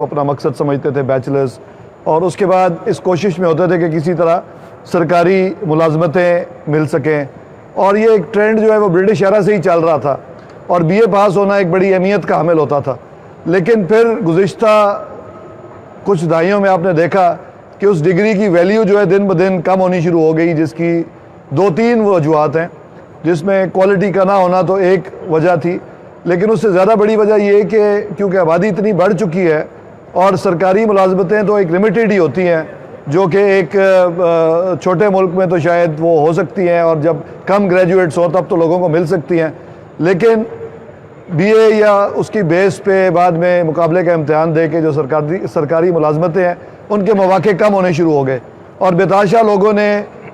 को अपना मकसद समझते थे, बैचलर्स, और उसके बाद इस कोशिश में होते थे कि किसी तरह सरकारी मुलाजमतें मिल सकें। और ये एक ट्रेंड जो है वो ब्रिटिश एरा से ही चल रहा था और बीए पास होना एक बड़ी अहमियत का हामिल होता था। लेकिन फिर गुज़िश्ता कुछ दहाइयों में आपने देखा कि उस डिग्री की वैल्यू जो है दिन ब दिन कम होनी शुरू हो गई, जिसकी 2-3 वजूहत हैं, जिसमें क्वालिटी का ना होना तो एक वजह थी, लेकिन उससे ज़्यादा बड़ी वजह ये कि क्योंकि आबादी इतनी बढ़ चुकी है और सरकारी मुलाजमतें तो एक लिमिटेड ही होती हैं, जो कि एक छोटे मुल्क में तो शायद वो हो सकती हैं और जब कम ग्रेजुएट्स हो तब तो लोगों को मिल सकती हैं, लेकिन बीए या उसकी बेस पे बाद में मुकाबले का इम्तहान दे के जो सरकारी मुलाजमतें हैं उनके मौके कम होने शुरू हो गए और बेताशा लोगों ने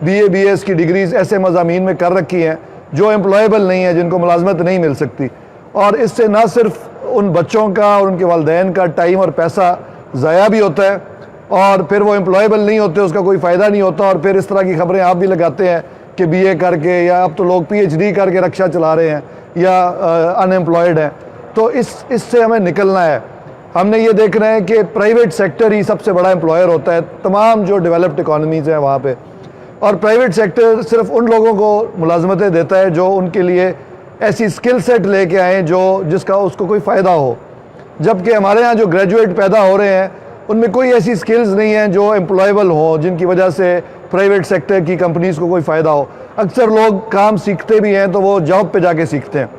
बीए बीएस की डिग्रीज़ ऐसे मज़ामीन में कर रखी हैं जो एम्प्लॉयबल नहीं है, जिनको मुलाजमत नहीं मिल सकती। और इससे ना सिर्फ उन बच्चों का और उनके वालिदैन का टाइम और पैसा ज़ाया भी होता है और फिर वो एम्प्लॉयबल नहीं होते, उसका कोई फ़ायदा नहीं होता। और फिर इस तरह की खबरें आप भी लगाते हैं कि बीए करके या अब तो लोग पीएचडी करके रक्षा चला रहे हैं या अनएम्प्लॉयड हैं। तो इससे हमें निकलना है। हमने ये देखना है कि प्राइवेट सेक्टर ही सबसे बड़ा एम्प्लॉयर होता है तमाम जो डेवलप्ड इकॉनमीज़ हैं वहाँ पे, और प्राइवेट सेक्टर सिर्फ उन लोगों को मुलाजमतें देता है जो उनके लिए ऐसी स्किल सेट लेके आएँ जिसका उसको कोई फ़ायदा हो। जबकि हमारे यहाँ जो ग्रेजुएट पैदा हो रहे हैं उनमें कोई ऐसी स्किल्स नहीं हैं जो एम्प्लॉयबल हो, जिनकी वजह से प्राइवेट सेक्टर की कंपनीज़ को कोई फ़ायदा हो। अक्सर लोग काम सीखते भी हैं तो वो जॉब पे जाके सीखते हैं।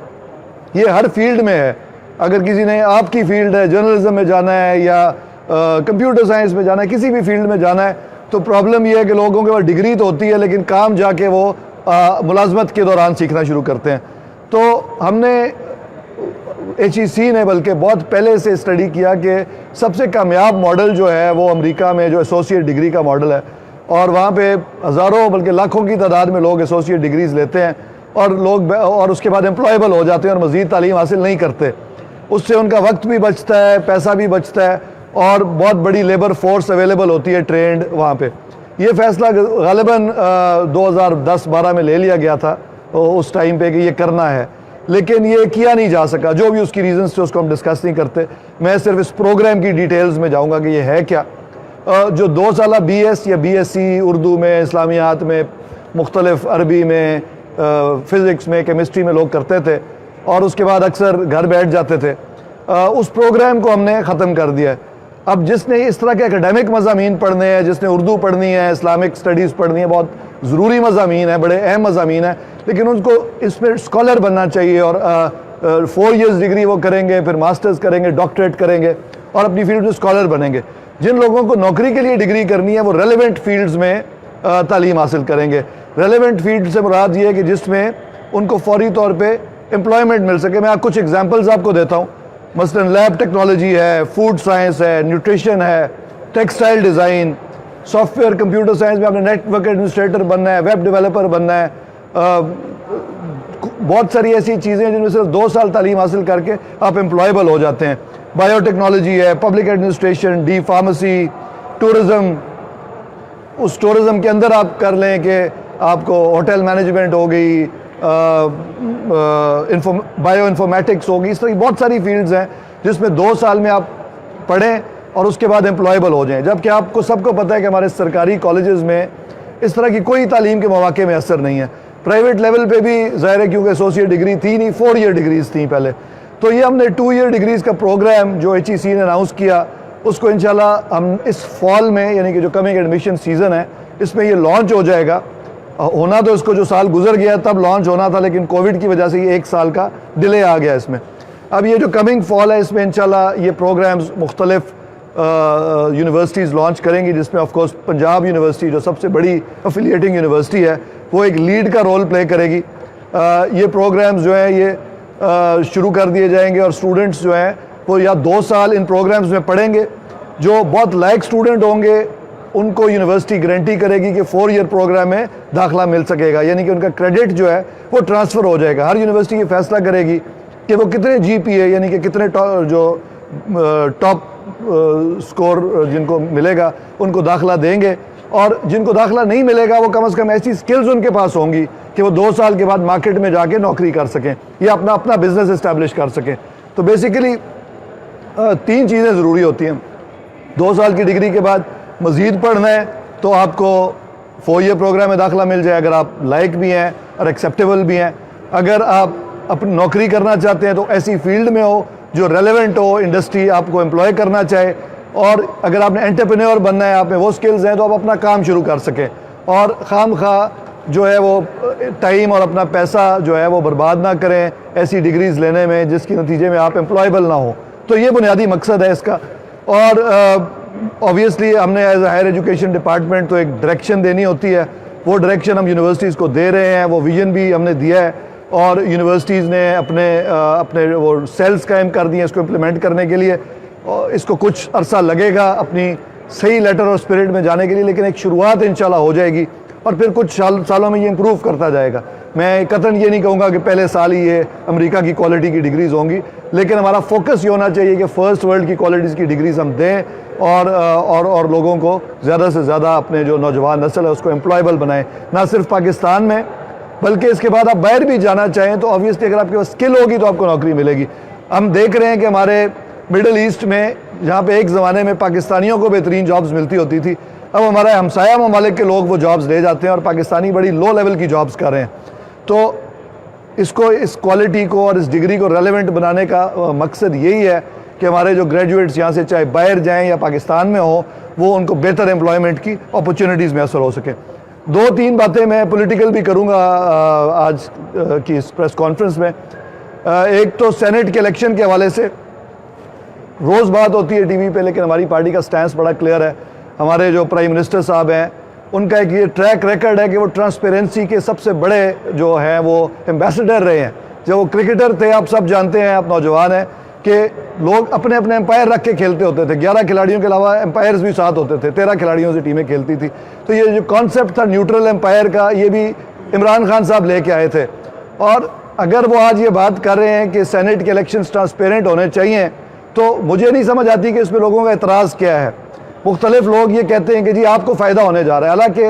ये हर फील्ड में है। अगर किसी ने आपकी फील्ड है, जर्नलिज्म में जाना है या कंप्यूटर साइंस में जाना है, किसी भी फील्ड में जाना है, तो प्रॉब्लम ये है कि लोगों के पास डिग्री तो होती है लेकिन काम जाके वो मुलाजमत के दौरान सीखना शुरू करते हैं। तो हमने HEC ने बल्कि बहुत पहले से स्टडी किया कि सबसे कामयाब मॉडल जो है वो अमेरिका में जो एसोसिएट डिग्री का मॉडल है, और वहाँ पे हज़ारों बल्कि लाखों की तादाद में लोग एसोसिएट डिग्रीज़ लेते हैं और उसके बाद एम्प्लॉयबल हो जाते हैं और मज़ीद तालीम हासिल नहीं करते। उससे उनका वक्त भी बचता है, पैसा भी बचता है और बहुत बड़ी लेबर फोर्स अवेलेबल होती है ट्रेंड वहाँ पे। ये फ़ैसला ग़ालिबन 2010-12 में ले लिया गया था उस टाइम पे कि ये करना है, लेकिन ये किया नहीं जा सका। जो भी उसकी रीज़न्स थे उसको हम डिस्कस नहीं करते। मैं सिर्फ इस प्रोग्राम की डिटेल्स में जाऊँगा कि ये है क्या। जो 2 साल BS या BSc उर्दू में, इस्लामियात में, मुख्तलिफ अरबी में, फ़िज़िक्स में, केमिस्ट्री में लोग करते थे और उसके बाद अक्सर घर बैठ जाते थे, उस प्रोग्राम को हमने ख़त्म कर दिया है। अब जिसने इस तरह के एकेडमिक मज़ामीन पढ़ने हैं, जिसने उर्दू पढ़नी है, इस्लामिक स्टडीज़ पढ़नी है, बहुत ज़रूरी मज़ामीन है, बड़े अहम मज़ामीन है, लेकिन उनको इसमें स्कॉलर बनना चाहिए और 4 इयर्स डिग्री वो करेंगे, फिर मास्टर्स करेंगे, डॉक्टरेट करेंगे और अपनी फील्ड में स्कॉलर बनेंगे। जिन लोगों को नौकरी के लिए डिग्री करनी है वो रेलेवेंट फील्ड्स में तालीम हासिल करेंगे। रेलेवेंट फील्ड से मुराद ये है कि जिसमें उनको फौरी तौर पे एम्प्लॉयमेंट मिल सके। मैं कुछ एग्जांपल्स आपको देता हूँ। मसलन लैब टेक्नोलॉजी है, फूड साइंस है, न्यूट्रिशन है, textile design, software computer science में आपने नेटवर्क एडमिनिस्ट्रेटर बनना है, वेब डेवलपर बनना है, बहुत सारी ऐसी चीज़ें जिनमें सिर्फ 2 साल तालीम हासिल करके आप एम्प्लॉयबल हो जाते हैं। बायोटेक्नोलॉजी है, public administration, D pharmacy, tourism. उस टूरिज़म के अंदर आप कर लें कि आपको होटल मैनेजमेंट हो गई, बायो इन्फॉर्मेटिक्स होगी। इस तरह की बहुत सारी फील्ड्स हैं जिसमें 2 साल में आप पढ़ें और उसके बाद एम्प्लॉयबल हो जाएं। जबकि आपको सबको पता है कि हमारे सरकारी कॉलेजेस में इस तरह की कोई तालीम के मौके में असर नहीं है। प्राइवेट लेवल पे भी ज़ाहिर है क्योंकि एसोसिएट डिग्री थी नहीं, 4 ईयर डिग्रीज़ थी पहले। तो ये हमने 2 ईयर डिग्रीज़ का प्रोग्राम जो HEC ने अनाउंस किया, उसको इंशाल्लाह हम इस फॉल में, यानी कि जो कमिंग एडमिशन सीज़न है, इसमें ये लॉन्च हो जाएगा। होना तो इसको जो साल गुजर गया तब लॉन्च होना था, लेकिन कोविड की वजह से ये 1 साल का डिले आ गया इसमें। अब ये जो कमिंग फॉल है इसमें इंशाल्लाह ये प्रोग्राम्स मुख्तलिफ यूनिवर्सिटीज़ लॉन्च करेंगी, जिसमें ऑफ कोर्स पंजाब यूनिवर्सिटी जो सबसे बड़ी अफिलिएटिंग यूनिवर्सिटी है वो एक लीड का रोल प्ले करेगी। ये प्रोग्राम्स जो है ये शुरू कर दिए जाएंगे और स्टूडेंट्स जो हैं वो या 2 साल इन प्रोग्राम्स में पढ़ेंगे। जो बहुत लायक स्टूडेंट होंगे उनको यूनिवर्सिटी गारंटी करेगी कि 4 ईयर प्रोग्राम में दाखिला मिल सकेगा, यानी कि उनका क्रेडिट जो है वो ट्रांसफ़र हो जाएगा। हर यूनिवर्सिटी ये फैसला करेगी कि वो कितने GPA यानी कि कितने टॉप स्कोर जिनको मिलेगा उनको दाखिला देंगे, और जिनको दाखिला नहीं मिलेगा वो कम से कम ऐसी स्किल्स उनके पास होंगी कि वो 2 साल के बाद मार्केट में जाके नौकरी कर सकें या अपना बिजनेस इस्टेब्लिश कर सकें। तो बेसिकली 3 चीज़ें ज़रूरी होती हैं। 2 साल की डिग्री के बाद मज़ीद पढ़ना है तो आपको 4 ईयर प्रोग्राम में दाखिला मिल जाए, अगर आप लायक भी हैं और एक्सेप्टेबल भी हैं। अगर आप अपनी नौकरी करना चाहते हैं तो ऐसी फील्ड में हो जो रेलेवेंट हो, इंडस्ट्री आपको एम्प्लॉय करना चाहे, और अगर आपने एंटरप्रेन्योर बनना है, आप में वो स्किल्स हैं तो आप अपना काम शुरू कर सकें और खामखा जो है वो टाइम और अपना पैसा जो है वो बर्बाद ना करें ऐसी डिग्रीज़ लेने में जिसके नतीजे में आप एम्प्लॉयबल ना हो। तो ये बुनियादी मकसद है इसका। और ऑब्वियसली हमने as a higher education department तो एक डायरेक्शन देनी होती है, वो डायरेक्शन हम यूनिवर्सिटीज़ को दे रहे हैं, वो विजन भी हमने दिया है और यूनिवर्सिटीज़ ने अपने वो सेल्स कायम कर दिए इसको इम्प्लीमेंट करने के लिए। और इसको कुछ अरसा लगेगा अपनी सही लेटर और स्पिरिट में जाने के लिए, लेकिन एक शुरुआत इंशाल्लाह हो जाएगी और फिर कुछ सालों में ये इम्प्रूव करता जाएगा। मैं कतई ये नहीं कहूँगा कि पहले साल ही ये अमेरिका की क्वालिटी की डिग्रीज़ होंगी, लेकिन हमारा फोकस ये होना चाहिए कि फ़र्स्ट वर्ल्ड की क्वालिटीज़ की डिग्रीज़ हम दें और लोगों को ज़्यादा से ज़्यादा अपने जो नौजवान नस्ल है उसको एम्प्लॉयबल बनाएं, ना सिर्फ पाकिस्तान में बल्कि इसके बाद आप बाहर भी जाना चाहें तो ऑब्वियसली अगर आपके पास स्किल होगी तो आपको नौकरी मिलेगी। हम देख रहे हैं कि हमारे मिडल ईस्ट में जहाँ पे एक ज़माने में पाकिस्तानियों को बेहतरीन जॉब्स मिलती होती थी, अब हमारे हमसाया ममालिक के लोग वो जॉब्स ले जाते हैं और पाकिस्तानी बड़ी लो लेवल की जॉब्स कर रहे हैं। तो इसको, इस क्वालिटी को और इस डिग्री को रेलेवेंट बनाने का मकसद यही है कि हमारे जो ग्रेजुएट्स यहाँ से चाहे बाहर जाएँ या पाकिस्तान में हो, वो उनको बेहतर एम्प्लॉयमेंट की अपॉर्चुनिटीज़ मैसर हो सके। 2-3 बातें मैं पॉलिटिकल भी करूँगा आज की इस प्रेस कॉन्फ्रेंस में। एक तो सेनेट के इलेक्शन के हवाले से रोज़ बात होती है टीवी पे, लेकिन हमारी पार्टी का स्टैंस बड़ा क्लियर है। हमारे जो प्राइम मिनिस्टर साहब हैं उनका एक ये ट्रैक रिकॉर्ड है कि वो ट्रांसपेरेंसी के सबसे बड़े जो हैं वो एम्बेसडर रहे हैं। जब वो क्रिकेटर थे, आप सब जानते हैं, आप नौजवान हैं कि लोग अपने अपने एम्पायर रख के खेलते होते थे। 11 खिलाड़ियों के अलावा एम्पायर्स भी साथ होते थे, 13 खिलाड़ियों से टीमें खेलती थी। तो ये जो कॉन्सेप्ट था न्यूट्रल एम्पायर का, ये भी इमरान खान साहब लेके आए थे। और अगर वो आज ये बात कर रहे हैं कि सेनेट के इलेक्शंस ट्रांसपेरेंट होने चाहिए, तो मुझे नहीं समझ आती कि इसमें लोगों का एतराज़ क्या है। मुख्तलिफ लोग ये कहते हैं कि जी आपको फ़ायदा होने जा रहा है, हालांकि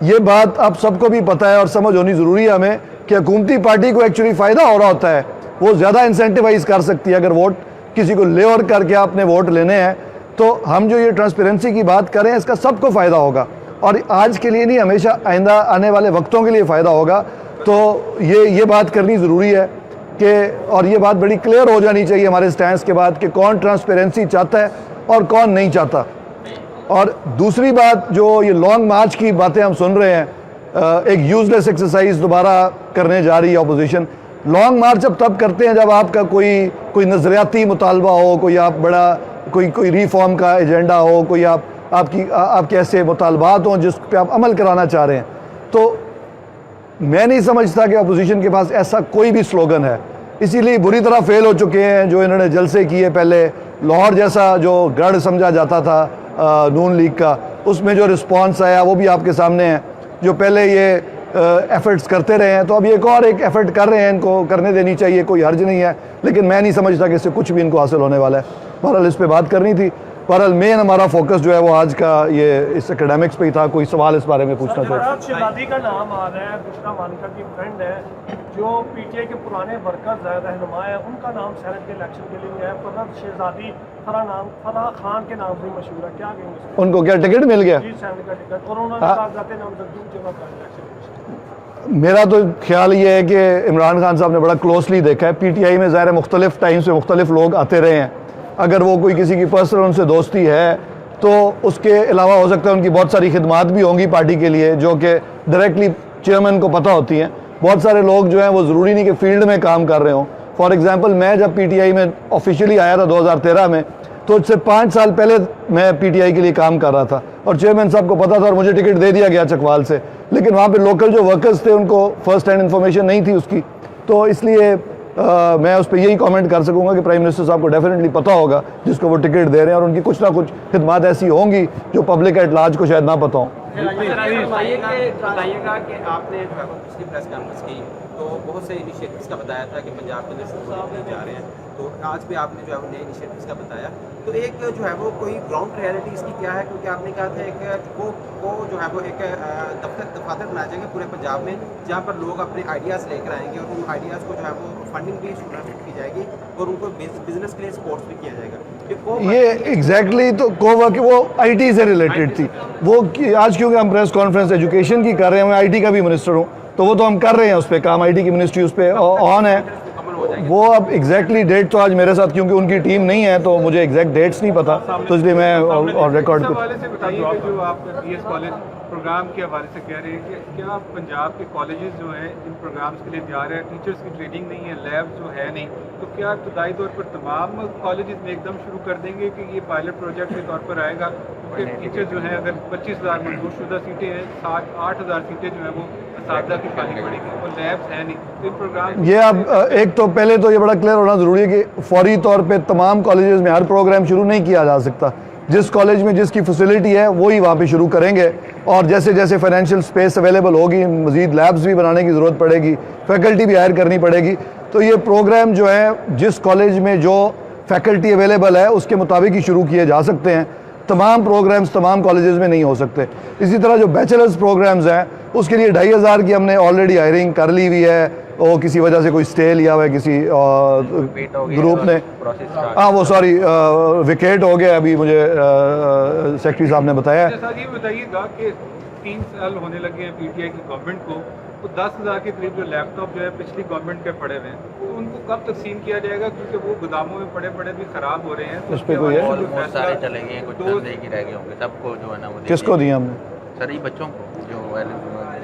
ये बात आप सबको भी पता है और समझ होनी ज़रूरी है हमें कि हुकूमती पार्टी को एक्चुअली फ़ायदा हो रहा होता है, वो ज़्यादा इंसेंटिवाइज़ कर सकती है। अगर वोट किसी को ले और करके आपने वोट लेने हैं तो हम जो ये ट्रांसपेरेंसी की बात करें इसका सबको फ़ायदा होगा और आज के लिए नहीं, हमेशा आइंदा आने वाले वक्तों के लिए फ़ायदा होगा। तो ये बात करनी ज़रूरी है कि, और ये बात बड़ी क्लियर हो जानी चाहिए हमारे स्टैंस के बाद कि कौन ट्रांसपेरेंसी चाहता है और कौन नहीं चाहता। और दूसरी बात, जो ये लॉन्ग मार्च की बातें हम सुन रहे हैं, एक यूजलेस एक्सरसाइज दोबारा करने जा रही है अपोजिशन। लॉन्ग मार्च अब तब करते हैं जब आपका कोई नज़रियाती मुतालबा हो, कोई आप बड़ा कोई रिफॉर्म का एजेंडा हो, कोई आपके ऐसे मुतालबात हों जिस पे आप अमल कराना चाह रहे हैं। तो मैं नहीं समझता कि अपोजिशन के पास ऐसा कोई भी स्लोगन है, इसीलिए बुरी तरह फेल हो चुके हैं। जो इन्होंने जलसे किए पहले, लाहौर जैसा जो गढ़ समझा जाता था नून लीग का, उसमें जो रिस्पांस आया वो भी आपके सामने है। जो पहले ये एफर्ट्स करते रहे हैं तो अब एक और एक एफर्ट कर रहे हैं, इनको करने देनी चाहिए, कोई हर्ज नहीं है, लेकिन मैं नहीं समझता कि इससे कुछ भी इनको हासिल होने वाला है। बहरहाल इस पर बात करनी थी। बहरहाल मेन हमारा फोकस जो है वो आज का ये इस एकेडमिक्स पे ही था। कोई सवाल इस बारे में पूछना चाहिए? शहजादी का नाम आ रहा है, बुशरा मालिका की फ्रेंड है, जो पीटीआई के पुराने वर्कर्स रहनुमा है, उनका नाम सेनेट के इलेक्शन के लिए है। फरहत शहजादी फराह खान के नाम से मशहूर है, क्या कहेंगे? उनको क्या टिकट मिल गया? जी, सेनेट का टिकट, और उन्होंने नामजदगी जगह का इलेक्शन। मेरा तो ख्याल ये है कि इमरान खान साहब ने बड़ा क्लोजली देखा है। पीटीआई में ज़ाहिर मुख्तलिफ टाइम से मुख्तलिफ लोग आते रहे हैं। अगर वो कोई किसी की पर्सनल उनसे दोस्ती है तो उसके अलावा हो सकता है उनकी बहुत सारी खिदमात भी होंगी पार्टी के लिए जो कि डायरेक्टली चेयरमैन को पता होती हैं। बहुत सारे लोग जो हैं वो ज़रूरी नहीं कि फील्ड में काम कर रहे हों। फॉर एग्जांपल, मैं जब पीटीआई में ऑफिशियली आया था 2013 में, तो उससे 5 साल पहले मैं पीटीआई के लिए काम कर रहा था और चेयरमैन साहब को पता था और मुझे टिकट दे दिया गया चकवाल से। लेकिन वहाँ पे लोकल जो वर्कर्स थे उनको फर्स्ट हैंड इन्फॉर्मेशन नहीं थी उसकी, तो इसलिए मैं उस पर यही कमेंट कर सकूंगा कि प्राइम मिनिस्टर साहब को डेफिनेटली पता होगा जिसको वो टिकट दे रहे हैं, और उनकी कुछ ना कुछ खिदमात ऐसी होंगी जो पब्लिक एट लार्ज को शायद ना पता हो। बताइएगा कि आपने पिछली प्रेस कॉन्फ्रेंस की तो बहुत से इनिशिएटिव्स का बताया था कि पंजाब के अंदर शुरू किए जा रहे हैं, तो आज भी आपने जो है वो नए इनिशिएटिव्स का बताया। तो एक जो है वो कोई ग्राउंड रियलिटी इसकी क्या है, क्योंकि आपने कहा था एक वो जो है वो एक दफातर बनाया जाएगा पूरे पंजाब में, जहाँ पर लोग अपने आइडियाज़ लेकर आएंगे और उन आइडियाज़ को जो है वो फंडिंग भी की जाएगी और उनको बिजनेस के लिए सपोर्ट भी किया जाएगा। ये एग्जैक्टली तो कोवर्क वो आईटी से रिलेटेड थी वो आज क्योंकि हम प्रेस कॉन्फ्रेंस एजुकेशन की कर रहे हैं, मैं आईटी का भी मिनिस्टर हूँ, तो वो तो हम कर रहे हैं उस पर काम, आईटी की मिनिस्ट्री उस पर ऑन है। वो अब एग्जैक्टली डेट तो आज मेरे साथ क्योंकि उनकी टीम नहीं है तो मुझे एग्जैक्ट डेट्स नहीं पता, तो इसलिए मैं और रिकॉर्ड हवाले से बताइए कि जो आप बीएस कॉलेज प्रोग्राम के हवाले से कह रहे हैं कि क्या पंजाब के कॉलेजेस जो हैं इन प्रोग्राम्स के लिए जा रहे हैं, टीचर्स की ट्रेनिंग नहीं है, लैब जो है नहीं, तो क्या इब्तदाई तौर पर तमाम कॉलेजेस में एकदम शुरू कर देंगे कि ये पायलट प्रोजेक्ट के तौर पर आएगा? क्योंकि टीचर जो है अगर 25,000 मंजूरशुदा सीटें हैं, 8,000 सीटें जो है वो असातिज़ा की खाली पड़ेगी और लैब्स है नहीं, तो इन प्रोग्राम ये अब एक तो पहले तो ये बड़ा क्लियर होना ज़रूरी है कि फौरी तौर पे तमाम कॉलेजेस में हर प्रोग्राम शुरू नहीं किया जा सकता। जिस कॉलेज में जिसकी फैसिलिटी है वही वहाँ पे शुरू करेंगे, और जैसे जैसे फाइनेंशियल स्पेस अवेलेबल होगी मज़ीद लैब्स भी बनाने की ज़रूरत पड़ेगी, फैकल्टी भी हायर करनी पड़ेगी, तो ये प्रोग्राम जो है जिस कॉलेज में जो फैकल्टी अवेलेबल है उसके मुताबिक ही शुरू किए जा सकते हैं। तमाम प्रोग्राम्स तमाम कॉलेजेस में नहीं हो सकते। इसी तरह जो बैचलर्स प्रोग्राम्स हैं उसके लिए 2,500 की हमने ऑलरेडी हायरिंग कर ली हुई है, और किसी वजह से कोई स्टे लिया हुआ है किसी ग्रुप ने, हाँ वो सॉरी विकेट हो गया अभी, मुझे सेक्रेटरी साहब ने बताया। जैसा ये बताइएगा कि 3 साल होने लगे हैं पीटीआई की गवर्नमेंट को, तो 10,000 के करीब जो लैपटॉप जो है पिछली गवर्नमेंट के पड़े हुए हैं, तो उनको कब तकसीम किया जाएगा? क्योंकि वो गोदामों में पड़े पड़े भी खराब हो रहे हैं। उस पर कोई है? बहुत सारे चले गए, कुछ चंद एक ही रह गए होंगे, सबको जो है ना वो किसको दिया हमने? सर ये बच्चों को जो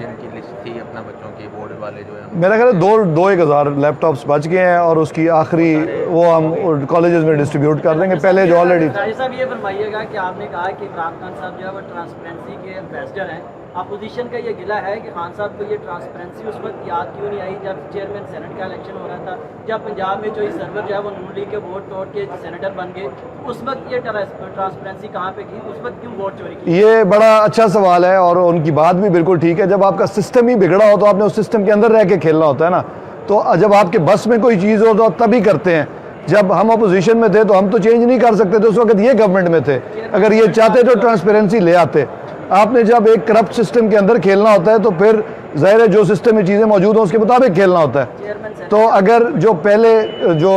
जिनकी लिस्ट थी अपना बच्चों के बोर्ड वाले जो है, मेरा ख्याल है 2-1 लैपटॉप्स बच गए हैं और उसकी आखिरी वो हम कॉलेजेस में डिस्ट्रीब्यूट कर देंगे। पहले जो ऑलरेडी राजी साहब ये फरमाइएगा कि आपने कहा कि इमरान खान साहब जो है वो ट्रांसपेरेंसी के एम्बेसडर हैं, अपोजिशन का ये गिला है कि खान साहब को ये ट्रांसपेरेंसी उस वक्त याद क्यों नहीं आई जब चेयरमैन सेनेट का इलेक्शन हो रहा था, जब पंजाब में जो इस सर्वर जो है वो नून लीग के वोट तोड़ के सेनेटर बन गए, उस वक्त ये ट्रांसपेरेंसी कहाँ पे की, उस वक्त क्यों वोट चोरी की? ये बड़ा अच्छा सवाल है और उनकी बात भी बिल्कुल ठीक है। जब आपका सिस्टम ही बिगड़ा हो तो आपने उस सिस्टम के अंदर रह के खेलना होता है ना, तो जब आपके बस में कोई चीज़ हो तो आप तभी करते हैं। जब हम अपोजिशन में थे तो हम तो चेंज नहीं कर सकते थे, उस वक्त ये गवर्नमेंट में थे, अगर ये चाहते तो ट्रांसपेरेंसी ले आते। आपने जब एक करप्ट सिस्टम के अंदर खेलना होता है तो फिर ज़ाहिर है जो सिस्टम में चीज़ें मौजूद हों उसके मुताबिक खेलना होता है। तो अगर जो पहले जो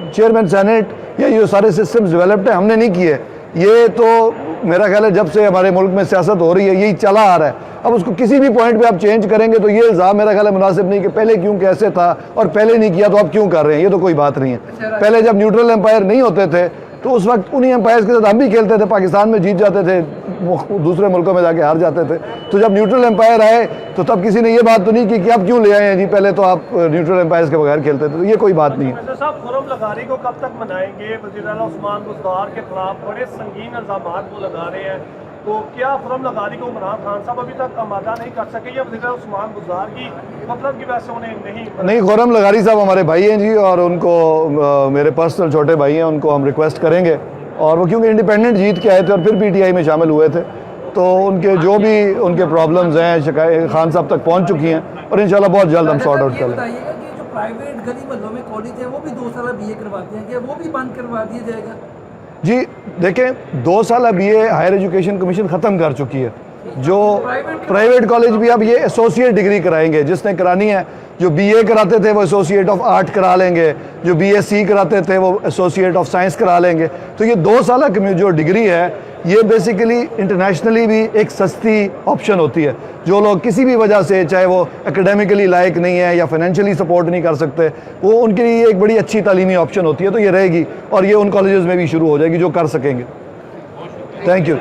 चेयरमैन सेनेट या ये सारे सिस्टम्स डेवलप्ड है हमने नहीं किए, ये तो मेरा ख्याल है जब से हमारे मुल्क में सियासत हो रही है यही चला आ रहा है। अब उसको किसी भी पॉइंट पे आप चेंज करेंगे तो ये इल्ज़ाम मेरा ख्याल है मुनासिब नहीं कि पहले क्यों कैसे था और पहले नहीं किया तो आप क्यों कर रहे हैं, ये तो कोई बात नहीं है। पहले जब न्यूट्रल एम्पायर नहीं होते थे तो उस वक्त उन्हीं एम्पायर्स के साथ हम भी खेलते थे, पाकिस्तान में जीत जाते थे, दूसरे मुल्कों में जाके हार जाते थे। तो जब न्यूट्रल एम्पायर आए तो तब किसी ने ये बात तो नहीं की कि आप क्यों ले आए हैं जी, पहले तो आप न्यूट्रल एम्पायर्स के बगैर खेलते थे, तो ये कोई बात नहीं है। साहब खुरम लगारी को कब तक मनाएंगे? वज़ीर आला उस्मान बुज़दार के खिलाफ बड़े संगीन इल्ज़ामात वो लगा रहे हैं, तो क्या खुरम लगारी को इमरान खान साहब अभी तक आमादा नहीं कर सके या वज़ीर आला उस्मान बुज़दार की मतलब की वजह से उन्हें नहीं? खुरम लगारी साहब हमारे भाई हैं जी, और उनको मेरे पर्सनल छोटे भाई हैं, उनको हम रिक्वेस्ट करेंगे, और वो क्योंकि इंडिपेंडेंट जीत के आए थे और फिर पीटीआई में शामिल हुए थे, तो उनके जो भी उनके प्रॉब्लम्स हैं शिकायत खान साहब तक पहुंच चुकी हैं और इंशाल्लाह बहुत जल्द हम सॉर्ट आउट करेंगे। बताइएगा कि जो प्राइवेट गली मोहल्लों में कॉलेज है वो भी 2 साल बीए करवाते हैं, क्या वो भी बंद करवा दिया जाएगा? जी देखें, 2 साल बीए हायर एजुकेशन कमीशन ख़त्म कर चुकी है। जो प्राइवेट कॉलेज भी अब ये एसोसिएट डिग्री कराएंगे, जिसने करानी है, जो बीए कराते थे वो एसोसिएट ऑफ आर्ट करा लेंगे, जो बीएससी कराते थे वो एसोसिएट ऑफ साइंस करा लेंगे। तो ये 2 साल जो डिग्री है ये बेसिकली इंटरनेशनली भी एक सस्ती ऑप्शन होती है। जो लोग किसी भी वजह से, चाहे वो एकेडमिकली लायक नहीं है या फाइनेंशियली सपोर्ट नहीं कर सकते, वो उनके लिए एक बड़ी अच्छी तालीमी ऑप्शन होती है, तो ये रहेगी और ये उन कॉलेजेस में भी शुरू हो जाएगी जो कर सकेंगे। Thank you.